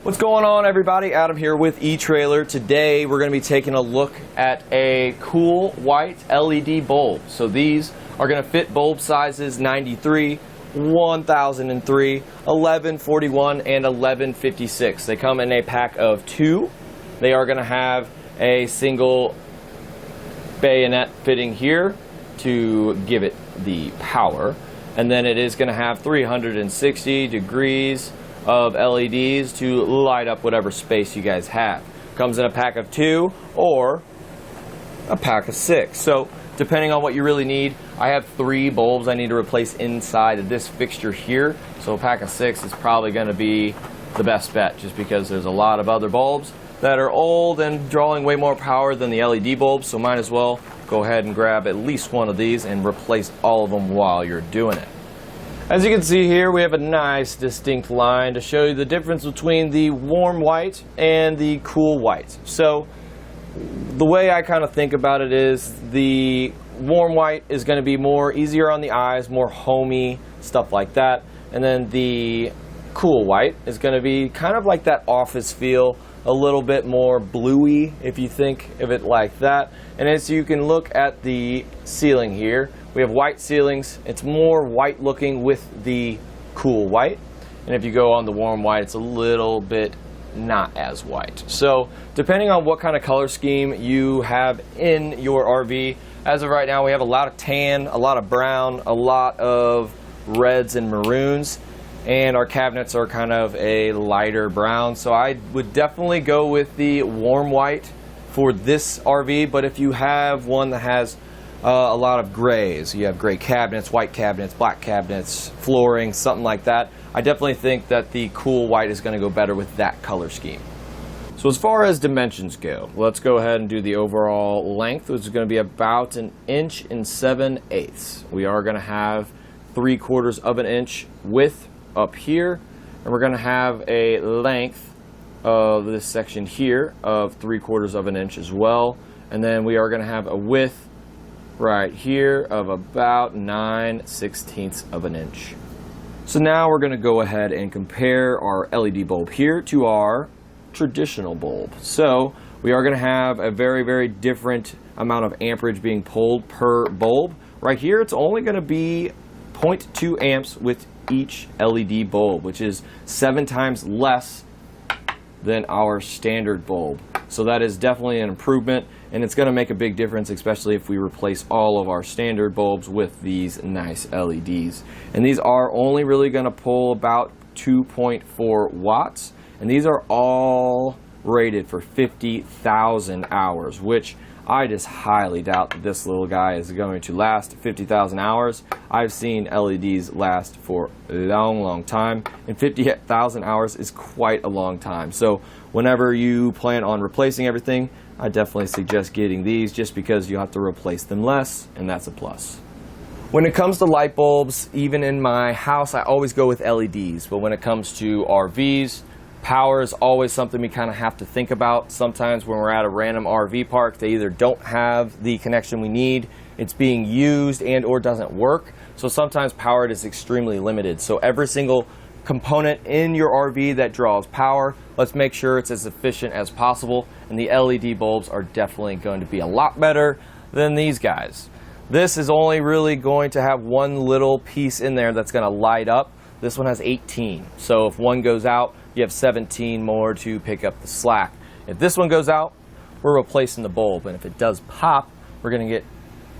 What's going on, everybody? Adam here with eTrailer. Today we're going to be taking a look at a cool white LED bulb. So these are going to fit bulb sizes 93, 1003, 1141, and 1156. They come in a pack of 2. They are going to have a single bayonet fitting here to give it the power. And then it is going to have 360 degrees of LEDs to light up whatever space you guys have. Comes in a pack of 2 or a pack of 6. So depending on what you really need, I have 3 bulbs I need to replace inside of this fixture here. So a pack of 6 is probably going to be the best bet, just because there's a lot of other bulbs that are old and drawing way more power than the LED bulbs. So might as well go ahead and grab at least one of these and replace all of them while you're doing it. As you can see here, we have a nice distinct line to show you the difference between the warm white and the cool white. So the way I kind of think about it is the warm white is going to be more easier on the eyes, more homey, stuff like that. And then the cool white is going to be kind of like that office feel, a little bit more bluey if you think of it like that. And as you can look at the ceiling here, we have white ceilings. It's more white looking with the cool white. And if you go on the warm white, it's a little bit not as white. So depending on what kind of color scheme you have in your RV, as of right now we have a lot of tan, a lot of brown, a lot of reds and maroons, and our cabinets are kind of a lighter brown. So I would definitely go with the warm white for this RV. But if you have one that has a lot of grays, you have gray cabinets, white cabinets, black cabinets, flooring, something like that, I definitely think that the cool white is going to go better with that color scheme. So as far as dimensions go, let's go ahead and do the overall length, which is going to be about 1 inch and 7/8. We are going to have 3/4 of an inch width up here, and we're going to have a length of this section here of 3/4 of an inch as well. And then we are going to have a width right here of about 9/16 of an inch. So now we're going to go ahead and compare our LED bulb here to our traditional bulb. So we are going to have a very, very different amount of amperage being pulled per bulb. Right here it's only going to be 0.2 amps with each LED bulb, which is 7 times less than our standard bulb. So that is definitely an improvement, and it's going to make a big difference, especially if we replace all of our standard bulbs with these nice LEDs. And these are only really going to pull about 2.4 watts, and these are all rated for 50,000 hours, which I just highly doubt that this little guy is going to last 50,000 hours. I've seen LEDs last for a long, long time, and 50,000 hours is quite a long time. So whenever you plan on replacing everything, I definitely suggest getting these, just because you have to replace them less, and that's a plus. When it comes to light bulbs, even in my house, I always go with LEDs. But when it comes to RVs, power is always something we kind of have to think about. Sometimes when we're at a random RV park, they either don't have the connection we need, it's being used, and or doesn't work. So sometimes power is extremely limited. So every single component in your RV that draws power, let's make sure it's as efficient as possible. And the LED bulbs are definitely going to be a lot better than these guys. This is only really going to have one little piece in there that's going to light up. This one has 18. So if one goes out, you have 17 more to pick up the slack. If this one goes out, we're replacing the bulb, and if it does pop, we're going to get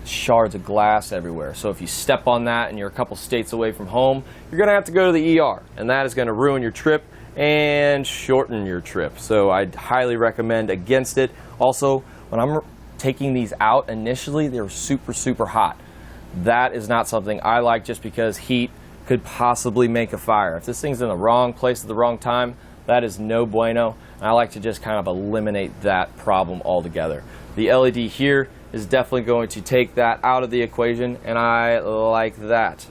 shards of glass everywhere. So if you step on that and you're a couple states away from home, you're going to have to go to the ER, and that is going to ruin your trip and shorten your trip. So I'd highly recommend against it. Also, when I'm taking these out initially, they're super, super hot. That is not something I like, just because heat could possibly make a fire. If this thing's in the wrong place at the wrong time, that is no bueno. And I like to just kind of eliminate that problem altogether. The LED here is definitely going to take that out of the equation, and I like that.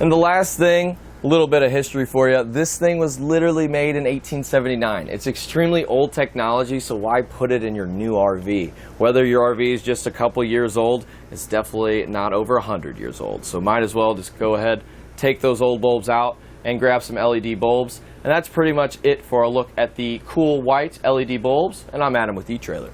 And the last thing, a little bit of history for you. This thing was literally made in 1879. It's extremely old technology, so why put it in your new RV? Whether your RV is just a couple years old, it's definitely not over 100 years old. So might as well just go ahead, take those old bulbs out and grab some LED bulbs. And that's pretty much it for a look at the cool white LED bulbs, and I'm Adam with eTrailer.